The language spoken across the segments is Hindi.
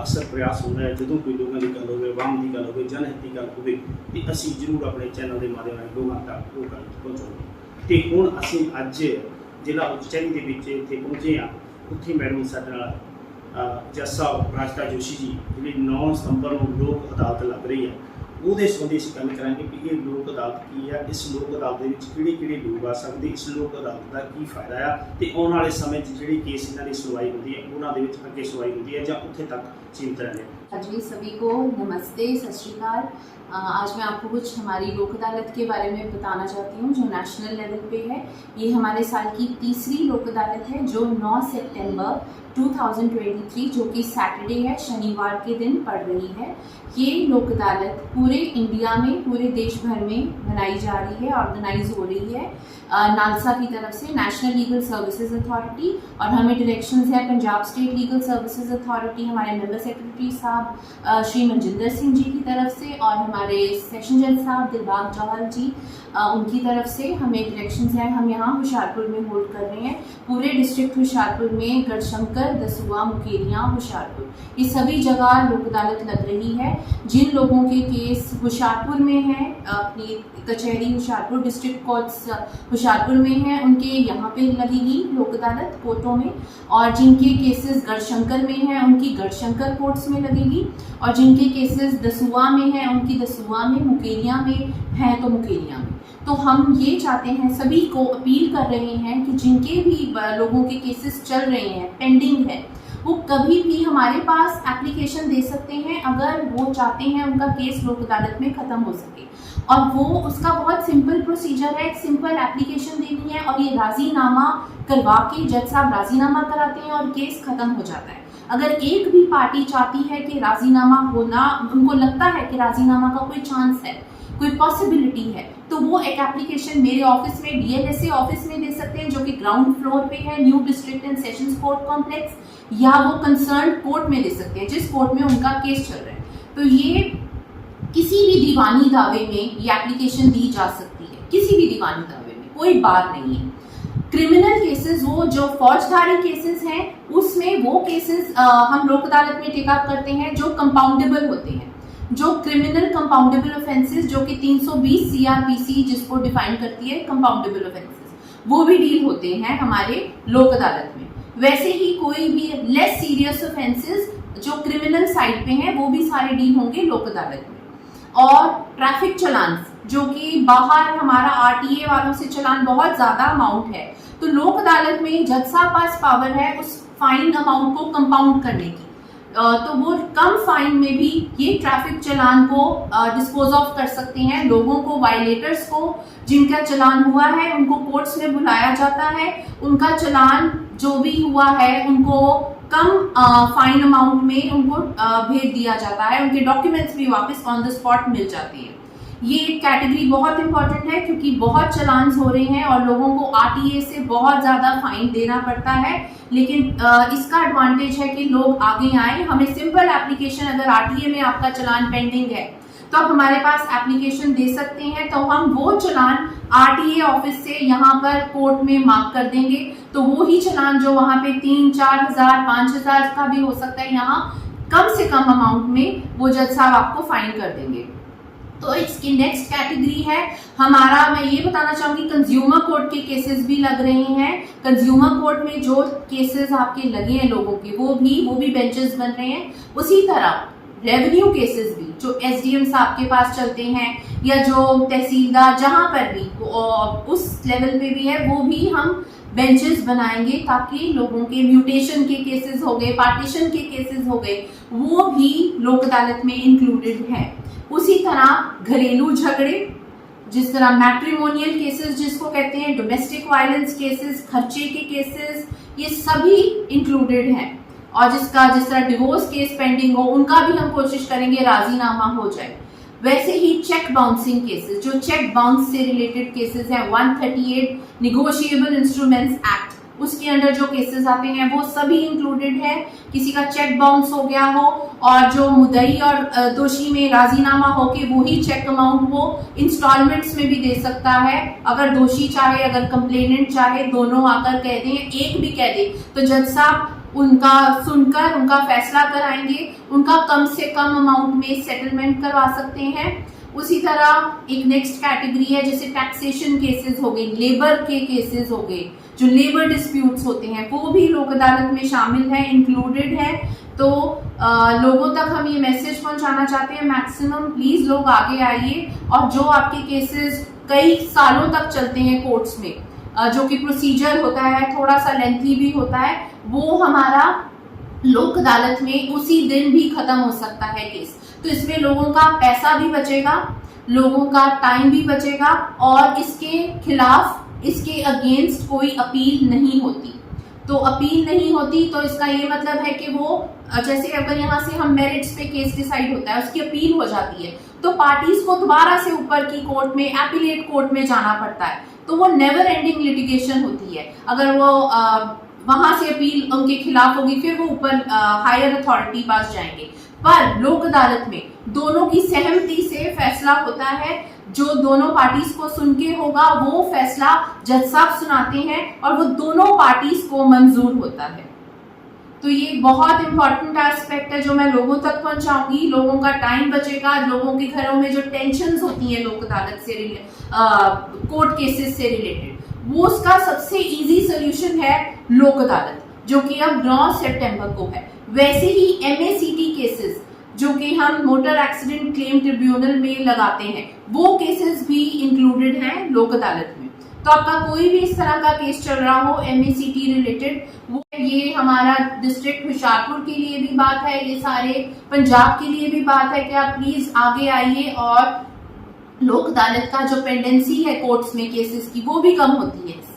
अक्सर प्रयास होता है जो कोई लोगों की गल हो, आवाम की गल हो, जनहित की गल हो, तो असी जरूर अपने चैनल के माध्यम लोगों तक वो गल पहुँचाऊँ। तो हुण असी अज जिला उचैनी के इत्थे पहुँचे हाँ, उत्थे मैडम साडे नाल जज साहब राजता जोशी जी जी 9 सितंबर को लोक अदालत लग रही है, वो संबंधी असीं गल करांगे कि ये लोक अदालत की है, इस लोक अदालत के किहड़े लोग आ सकते, इस लोक अदालत का की फायदा है, तो आने वाले समय जिहड़े केस इन्हां दी सुनवाई होती है उन्हां दे विच अगे सुनवाई होती है जां उत्थे तक सीमित रहने। जी सभी को नमस्ते, सत श्री अकाल। आज मैं आपको कुछ हमारी लोक अदालत के बारे में बताना चाहती हूँ जो नेशनल लेवल पे है। ये हमारे साल की तीसरी लोक अदालत है जो 9 सितंबर 2023 जो कि सैटरडे है, शनिवार के दिन पड़ रही है। ये लोक अदालत पूरे इंडिया में, पूरे देश भर में मनाई जा रही है, ऑर्गेनाइज हो रही है नालसा की तरफ से, नेशनल लीगल सर्विसेज अथॉरिटी, और हमें डायरेक्शंस है Punjab state legal services authority, हमारे मेंबर सेक्रेटरी साहब श्री मनजिंदर सिंह जी की तरफ से, और हमारे सेशन जज साहब दिलबाग जौहल जी उनकी तरफ से हमें डायरेक्शंस हैं। हम यहाँ होशियारपुर में होल्ड कर रहे हैं, पूरे डिस्ट्रिक्ट होशियारपुर में, गढ़शंकर, दसुआ, मुकेरियाँ, होशियारपुर, ये सभी जगह लोक अदालत लग रही है। जिन लोगों के केस होशियारपुर में हैं, अपनी कचहरी होशियारपुर, डिस्ट्रिक्ट कोर्ट्स होशियारपुर में हैं, उनके यहाँ पे लगेगी लोक अदालत कोर्टों में, और जिनके केसेस गढ़शंकर में हैं उनकी गढ़शंकर कोर्ट्स में लगेगी, और जिनके केसेस दसुआ में हैं उनकी दसुआ में, मुकेरियाँ में हैं तो मुकेरियाँ में। तो हम ये चाहते हैं, सभी को अपील कर रहे हैं कि जिनके भी लोगों के केसेस चल रहे हैं, पेंडिंग है, वो कभी भी हमारे पास एप्लीकेशन दे सकते हैं अगर वो चाहते हैं उनका केस लोक अदालत में ख़त्म हो सके। और वो उसका बहुत सिंपल प्रोसीजर है, एक सिंपल एप्लीकेशन देनी है और ये राजीनामा करवा के जज साहब राजीनामा कराते हैं और केस ख़त्म हो जाता है। अगर एक भी पार्टी चाहती है कि राजीनामा होना, उनको लगता है कि राजीनामा का कोई चांस है, कोई पॉसिबिलिटी है, तो वो एक एप्लीकेशन मेरे ऑफिस में, डीएलएसए ऑफिस में दे सकते हैं जो कि ग्राउंड फ्लोर पे है, new district and sessions court complex, या वो कंसर्न कोर्ट में दे सकते हैं जिस कोर्ट में उनका केस चल रहा है। तो ये किसी भी दीवानी दावे में ये एप्लीकेशन दी जा सकती है, किसी भी दीवानी दावे में, कोई बात नहीं है। क्रिमिनल केसेस, वो जो फौजदारी केसेस हैं, उसमें वो केसेस हम लोक अदालत में टेक अप करते हैं जो कंपाउंडेबल होते हैं, जो क्रिमिनल कंपाउंडेबल ऑफेंसेस जो कि 320 सीआरपीसी जिसको डिफाइन करती है कंपाउंडेबल ऑफेंसेस, वो भी डील होते हैं हमारे लोक अदालत में। वैसे ही कोई भी लेस सीरियस ऑफेंसेस जो क्रिमिनल साइड पे हैं वो भी सारे डील होंगे लोक अदालत में। और ट्रैफिक चलान जो कि बाहर हमारा आरटीए वालों से चलान बहुत ज्यादा अमाउंट है, तो लोक अदालत में जज साहब पास पावर है उस फाइन अमाउंट को कंपाउंड करने की, तो वो कम फाइन में भी ये ट्रैफिक चलान को डिस्पोज ऑफ कर सकते हैं। लोगों को, वायलेटर्स को, जिनका चलान हुआ है उनको कोर्ट्स में बुलाया जाता है, उनका चलान जो भी हुआ है उनको कम फाइन अमाउंट में उनको भेज दिया जाता है, उनके डॉक्यूमेंट्स भी वापस ऑन द स्पॉट मिल जाते हैं। ये कैटेगरी बहुत इंपॉर्टेंट है क्योंकि बहुत चलान्स हो रहे हैं और लोगों को आरटीए से बहुत ज़्यादा फाइन देना पड़ता है, लेकिन इसका एडवांटेज है कि लोग आगे आए। हमें सिंपल एप्लीकेशन, अगर आरटीए में आपका चलान पेंडिंग है तो आप हमारे पास एप्लीकेशन दे सकते हैं, तो हम वो चलान आरटीए ऑफिस से यहाँ पर कोर्ट में मार्क कर देंगे, तो वो ही चलान जो वहाँ पे 3-4 हज़ार 5 हज़ार का भी हो सकता है, यहाँ कम से कम अमाउंट में वो जज साहब आपको फाइन कर देंगे। तो इसकी नेक्स्ट कैटेगरी है हमारा, मैं ये बताना चाहूंगी, कंज्यूमर कोर्ट के केसेस भी लग रहे हैं। कंज्यूमर कोर्ट में जो केसेस आपके लगे हैं लोगों के, वो भी बेंचेस बन रहे हैं। उसी तरह रेवेन्यू केसेस भी जो एसडीएम साहब के पास चलते हैं या जो तहसीलदार जहां पर भी उस लेवल पे भी है, वो भी हम बेंचेस बनाएंगे ताकि लोगों के म्यूटेशन के केसेस हो गए, पार्टीशन के केसेस हो गए, वो भी लोक अदालत में इंक्लूडेड है। उसी तरह घरेलू झगड़े, जिस तरह मैट्रिमोनियल केसेस जिसको कहते हैं, डोमेस्टिक वायलेंस केसेस, खर्चे के केसेस, ये सभी इंक्लूडेड हैं। और जिस तरह डिवोर्स केस पेंडिंग हो, उनका भी हम कोशिश करेंगे राजीनामा हो जाए। वैसे ही चेक बाउंसिंग केसेस, जो चेक बाउंस से रिलेटेड केसेस हैं, 138 निगोशिएबल इंस्ट्रूमेंट्स एक्ट, उसके अंडर जो केसेस आते हैं वो सभी इंक्लूडेड है। किसी का चेक बाउंस हो गया हो और जो मुद्दई और दोषी में राजीनामा हो के वही चेक अमाउंट वो इंस्टॉलमेंट्स में भी दे सकता है। अगर दोषी चाहे, अगर कंप्लेनेंट चाहे, दोनों आकर कह दें, एक भी कह दे, तो जज साहब उनका सुनकर उनका फैसला कराएंगे, उनका कम से कम अमाउंट में सेटलमेंट करवा सकते हैं। उसी तरह एक नेक्स्ट कैटेगरी है जैसे टैक्सेशन केसेस हो गए, लेबर के केसेस हो गए, जो लेबर डिस्प्यूट्स होते हैं वो भी लोक अदालत में शामिल है, इंक्लूडेड है। तो लोगों तक हम ये मैसेज पहुंचाना चाहते हैं, मैक्सिमम प्लीज लोग आगे आइए, और जो आपके केसेस कई सालों तक चलते हैं कोर्ट्स में, जो कि प्रोसीजर होता है थोड़ा सा लेंथी भी होता है, वो हमारा लोक अदालत में उसी दिन भी खत्म हो सकता है केस। तो इसमें लोगों का पैसा भी बचेगा, लोगों का टाइम भी बचेगा, और इसके खिलाफ, इसके अगेंस्ट कोई अपील नहीं होती। तो अपील नहीं होती तो इसका ये मतलब है कि वो, जैसे अगर यहाँ से हम मेरिट्स पे केस डिसाइड होता है, उसकी अपील हो जाती है, तो पार्टीज को दोबारा से ऊपर की कोर्ट में, एपीलेट कोर्ट में जाना पड़ता है। तो वो नेवर एंडिंग लिटिगेशन होती है। अगर वो वहां से अपील उनके खिलाफ होगी, फिर वो ऊपर हायर अथॉरिटी पास जाएंगे। पर लोक अदालत में दोनों की सहमति से फैसला होता है, जो दोनों पार्टीज को सुन के होगा वो फैसला जज साहब सुनाते हैं, और वो दोनों पार्टीज को मंजूर होता है। तो ये बहुत इंपॉर्टेंट एस्पेक्ट है जो मैं लोगों तक पहुंचाऊंगी। लोगों का टाइम बचेगा, लोगों के घरों में जो टेंशन्स होती हैं लोक अदालत से कोर्ट केसेस से रिलेटेड, वो उसका सबसे इजी सोल्यूशन है लोक अदालत, जो कि अब 9 सितंबर को है। वैसे ही MACT केसेस जो कि हम मोटर एक्सीडेंट क्लेम ट्रिब्यूनल में लगाते हैं, वो केसेस भी इंक्लूडेड हैं लोक अदालत में। तो आपका कोई भी इस तरह का केस चल रहा हो MACT रिलेटेड, वो ये हमारा डिस्ट्रिक्ट होशियारपुर के लिए भी बात है, ये सारे पंजाब के लिए भी बात है कि आप प्लीज आगे आइए, और लोक अदालत का जो पेंडेंसी है कोर्ट्स में केसेस की, वो भी कम होती है इससे।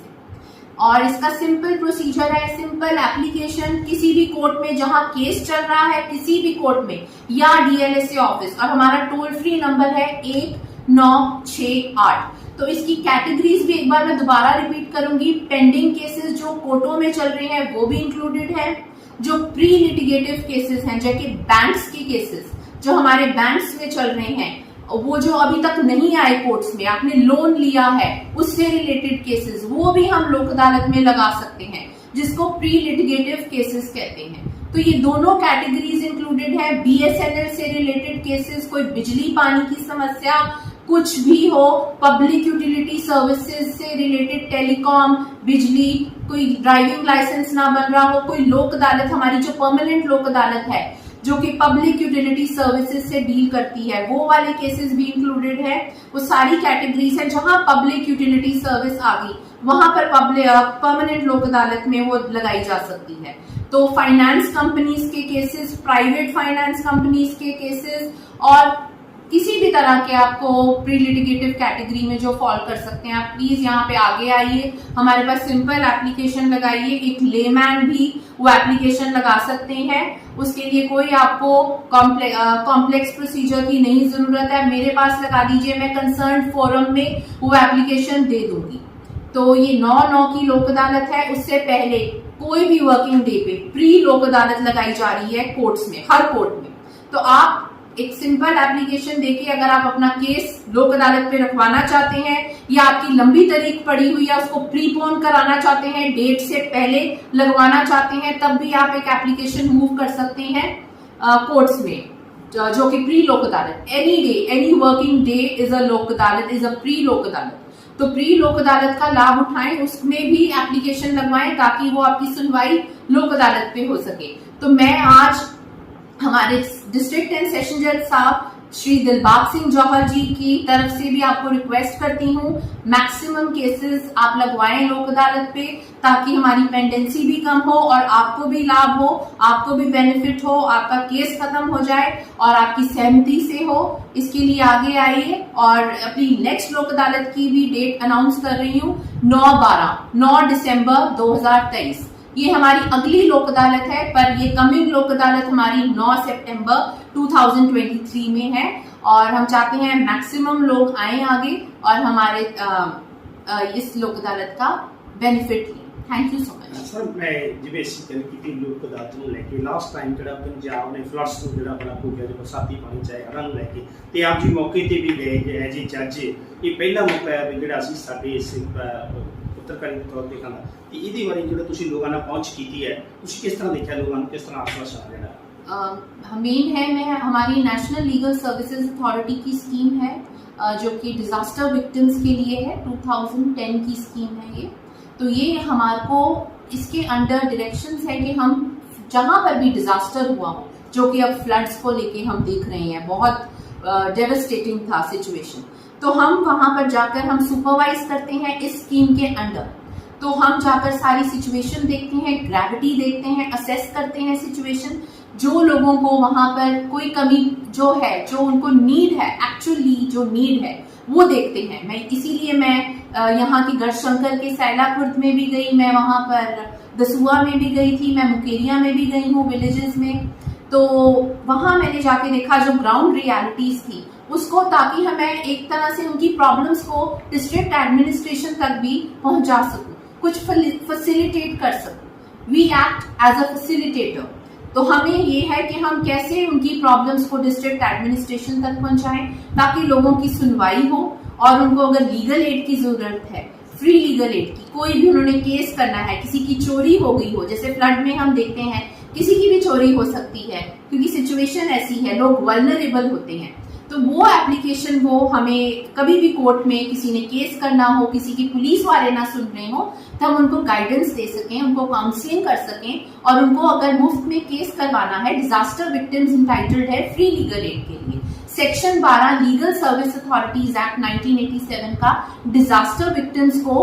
और इसका सिंपल प्रोसीजर है, सिंपल एप्लीकेशन, किसी भी कोर्ट में जहां केस चल रहा है, किसी भी कोर्ट में, या DLSA ऑफिस, और हमारा टोल फ्री नंबर है 1968। तो इसकी कैटेगरीज भी एक बार मैं दोबारा रिपीट करूंगी। पेंडिंग केसेस जो कोर्टों में चल रहे हैं वो भी इंक्लूडेड है, जो प्री लिटिगेटिव केसेस हैं, जैसे बैंक्स के केसेस जो हमारे बैंक्स में चल रहे हैं, वो जो अभी तक नहीं आए कोर्ट्स में, आपने लोन लिया है उससे रिलेटेड केसेस, वो भी हम लोक अदालत में लगा सकते हैं, जिसको प्री लिटिगेटिव केसेस कहते हैं। तो ये दोनों कैटेगरीज इंक्लूडेड है। BSNL से रिलेटेड केसेस, कोई बिजली पानी की समस्या कुछ भी हो, पब्लिक यूटिलिटी सर्विसेज से रिलेटेड, टेलीकॉम, बिजली, कोई ड्राइविंग लाइसेंस ना बन रहा हो, कोई लोक अदालत, हमारी जो परमानेंट लोक अदालत है जो कि पब्लिक यूटिलिटी सर्विसेज से डील करती है, वो वाले केसेस भी इंक्लूडेड है। वो सारी कैटेगरीज है जहां पब्लिक यूटिलिटी सर्विस आ गई, वहां पर परमानेंट लोक अदालत में वो लगाई जा सकती है। तो फाइनेंस कंपनीज के केसेस, प्राइवेट फाइनेंस कंपनीज के केसेस, और किसी भी तरह के आपको प्री लिटिगेटिव कैटेगरी में जो फॉल कर सकते हैं, आप प्लीज यहाँ पे आगे आइए, हमारे पास सिंपल एप्लीकेशन लगाइए। एक लेमैन भी वो एप्लीकेशन लगा सकते हैं, उसके लिए कोई आपको कॉम्प्लेक्स प्रोसीजर की नहीं जरूरत है। मेरे पास लगा दीजिए, मैं कंसर्न फोरम में वो एप्लीकेशन दे दूंगी। तो ये 9/9 की लोक अदालत है, उससे पहले कोई भी वर्किंग डे पे प्री लोक अदालत लगाई जा रही है कोर्ट्स में, हर कोर्ट में। तो आप एक सिंपल एप्लीकेशन देके अगर आप अपना केस लोक अदालत पे रखवाना चाहते हैं, या आपकी लंबी तारीख पड़ी हुई है उसको प्रीपोन कराना चाहते हैं, डेट से पहले लगवाना चाहते हैं, तब भी आप एक एप्लीकेशन मूव कर सकते हैं कोर्ट्स में, जो कि प्री लोक अदालत। Any day, any working day is a लोक अदालत, इज अ प्री लोक अदालत। तो प्री लोक अदालत का लाभ उठाएं, उसमें भी एप्लीकेशन लगवाएं ताकि वो आपकी सुनवाई लोक अदालत पे हो सके। तो मैं आज हमारे डिस्ट्रिक्ट एंड सेशन जज साहब श्री दिलबाग सिंह जौहर जी की तरफ से भी आपको रिक्वेस्ट करती हूँ, मैक्सिमम केसेस आप लगवाएं लोक अदालत पे, ताकि हमारी पेंडेंसी भी कम हो और आपको भी लाभ हो, आपको भी बेनिफिट हो, आपका केस खत्म हो जाए और आपकी सहमति से हो। इसके लिए आगे आइए, और अपनी नेक्स्ट लोक अदालत की भी डेट अनाउंस कर रही हूँ, 9 दिसंबर 2023। ये हमारी अगली लोक अदालत है, पर ये कमिंग लोक अदालत हमारी 9 सितंबर 2023 में है, और हम चाहते हैं मैक्सिमम लोग आए आगे और हमारे इस लोक अदालत का बेनिफिट लें। Thank you so much sir. मैं जिਵੇਂ ਅਸੀਂ ਗੱਲ ਕੀਤੀ ਲੋਕ ਅਦਾਲਤ ਨੂੰ ਲੈ ਕੇ, ਲਾਸਟ ਟਾਈਮ ਜਿਹੜਾ ਪੰਜਾਬ ਨੇ ਫਲੱਡਸ ਨੂੰ ਜਿਹੜਾ ਬੜਾ ਹੋ ਗਿਆ, ਜਦੋਂ ਬਰਸਾਤੀ ਪਾਣੀ ਚਾਹੇ ਹੜ੍ਹਾਂ ਨੂੰ ਲੈ ਕੇ, ਤੇ ਆਪ ਜੀ ਮੌਕੇ ਤੇ ਵੀ ਗਏ ਐਜ ਏ ਜੱਜ। ਇਹ ਪਹਿਲਾ ਮੌਕਾ ਹੈ ਵੀ ਜਿਹੜਾ ਅਸੀਂ ਸਾਡੇ ਇਸ ਪੱਤਰਕਾਰੀ ਦੇ ਤੌਰ ਤੇ ਕਹਿੰਦਾ ਕਿ ਇਹਦੇ ਬਾਰੇ ਜਿਹੜਾ ਤੁਸੀਂ ਲੋਕਾਂ ਨਾਲ ਪਹੁੰਚ ਕੀਤੀ ਹੈ, ਤੁਸੀਂ ਕਿਸ ਤਰ੍ਹਾਂ ਦੇਖਿਆ, ਲੋਕਾਂ ਨੂੰ ਕਿਸ ਤਰ੍ਹਾਂ ਆਸ਼ਵਾसन देना? मेन है मैं हमारी नेशनल लीगल सर्विसेज अथॉरिटी की स्कीम है जो कि डिजास्टर विक्टिम्स के लिए है, 2010 की स्कीम है ये। तो ये हमारे को इसके अंडर डायरेक्शंस है कि हम जहाँ पर भी डिजास्टर हुआ हो, जो कि अब फ्लड्स को लेके हम देख रहे हैं, बहुत डेवस्टेटिंग था सिचुएशन, तो हम वहां पर जाकर हम सुपरवाइज करते हैं इस स्कीम के अंडर। तो हम जाकर सारी सिचुएशन देखते हैं, ग्रेविटी देखते हैं, असेस करते हैं सिचुएशन, जो लोगों को वहां पर कोई कमी जो है, जो उनको नीड है, एक्चुअली जो नीड है वो देखते हैं। मैं इसीलिए मैं यहाँ की गढ़शंकर के सैलापुर में भी गई, मैं वहां पर दसुआ में भी गई थी, मैं मुकेरिया में भी गई हूँ विलेजेस में। तो वहां मैंने जाके देखा जो ग्राउंड रियलिटीज थी उसको, ताकि हमें एक तरह से उनकी प्रॉब्लम्स को डिस्ट्रिक्ट एडमिनिस्ट्रेशन तक भी पहुंचा सकूं, कुछ फैसिलिटेट कर सकूं। We act as a facilitator. तो हमें ये है कि हम कैसे उनकी प्रॉब्लम्स को डिस्ट्रिक्ट एडमिनिस्ट्रेशन तक पहुंचाएं ताकि लोगों की सुनवाई हो, और उनको अगर लीगल एड की जरूरत है, फ्री लीगल एड की, कोई भी उन्होंने केस करना है, किसी की चोरी हो गई हो, जैसे फ्लड में हम देखते हैं किसी की भी चोरी हो सकती है क्योंकि सिचुएशन ऐसी है, लोग वल्नरेबल होते हैं, तो वो एप्लीकेशन वो हमें कभी भी कोर्ट में किसी ने केस करना हो, किसी की पुलिस वाले ना सुन रहे हो, तो हम उनको गाइडेंस दे सकें, उनको काउंसलिंग कर सकें, और उनको अगर मुफ्त में केस करवाना है, डिजास्टर विक्टिम्स इंटाइटल्ड है फ्री लीगल एड के लिए। Section 12 legal service authorities act 1987 का डिजास्टर विक्टिम्स को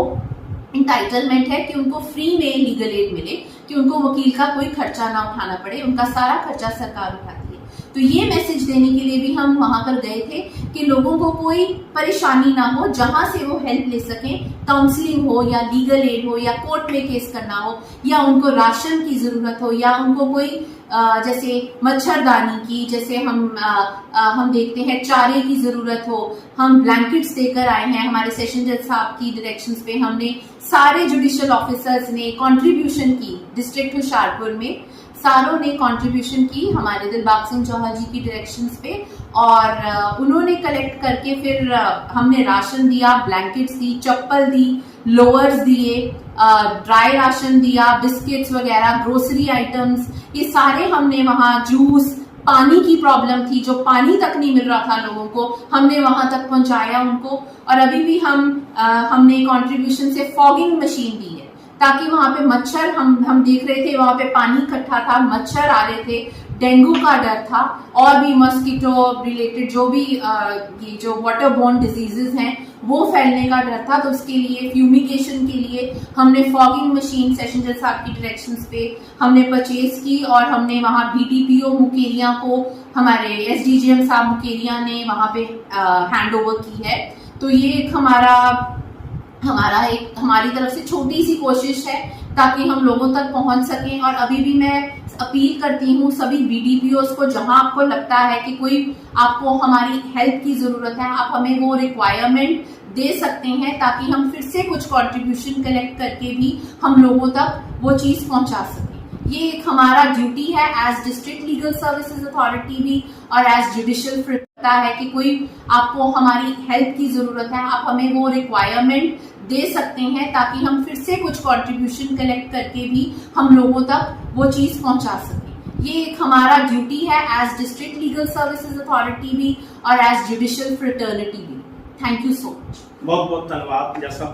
इंटाइटलमेंट है कि उनको फ्री में लीगल एड मिले, कि उनको वकील का कोई खर्चा ना उठाना पड़े, उनका सारा खर्चा सरकार उठाती है। तो ये मैसेज देने के लिए भी हम वहां पर गए थे कि लोगों को कोई परेशानी ना हो, जहां से वो हेल्प ले सकें, काउंसलिंग हो या लीगल एड हो या कोर्ट में केस करना हो, या उनको राशन की जरूरत हो, या उनको कोई जैसे मच्छरदानी की, जैसे हम देखते हैं चारे की जरूरत हो, हम ब्लैंकेट्स देकर आए हैं। हमारे सेशन जज साहब की डायरेक्शंस पे हमने सारे जुडिशियल ऑफिसर्स ने कंट्रीब्यूशन की, डिस्ट्रिक्ट हुशियारपुर में सारों ने कंट्रीब्यूशन की हमारे दिलबाग सिंह जौहर जी की डायरेक्शंस पे, और उन्होंने कलेक्ट करके फिर हमने राशन दिया, ब्लैंकेट्स दी, चप्पल दी, लोअर्स दिए, ड्राई राशन दिया, बिस्किट्स वगैरह, ग्रोसरी आइटम्स, ये सारे हमने वहाँ, जूस, पानी की प्रॉब्लम थी, जो पानी तक नहीं मिल रहा था लोगों को, हमने वहां तक पहुंचाया उनको। और अभी भी हमने कंट्रीब्यूशन से फॉगिंग मशीन दी है, ताकि वहां पे मच्छर, हम देख रहे थे वहां पे पानी इकट्ठा था, मच्छर आ रहे थे, डेंगू का डर था, और भी मस्कीटो रिलेटेड जो भी ये जो वाटर बोर्न डिजीजेस हैं वो फैलने का डर था। तो उसके लिए फ्यूमिगेशन के लिए हमने फॉगिंग मशीन सेशन जज साहब की डायरेक्शंस पे हमने परचेज की, और हमने वहाँ BDPO मुकेरिया को, हमारे SDGM साहब मुकेरिया ने वहाँ पे हैंड ओवर की है। तो ये एक हमारी तरफ से छोटी सी कोशिश है ताकि हम लोगों तक पहुंच सकें। और अभी भी मैं अपील करती हूँ सभी BDPOs को, जहां आपको लगता है कि कोई आपको हमारी हेल्प की जरूरत है, आप हमें वो रिक्वायरमेंट दे सकते हैं, ताकि हम फिर से कुछ कंट्रीब्यूशन कलेक्ट करके भी हम लोगों तक वो चीज पहुंचा सकें। ये एक हमारा ड्यूटी है as district legal services authority भी, और एज जुडिशियल फ्रंट है कि कोई आपको हमारी हेल्प की जरूरत है, आप हमें वो रिक्वायरमेंट दे सकते हैं, ताकि हम फिर से कुछ कंट्रीब्यूशन कलेक्ट करके भी हम लोगों तक वो चीज पहुंचा सकें। ये एक हमारा ड्यूटी है as district legal services authority भी, और एज जुडिशियल फ्रेटर्निटी भी। Thank you so much. बहुत बहुत धन्यवाद जैसा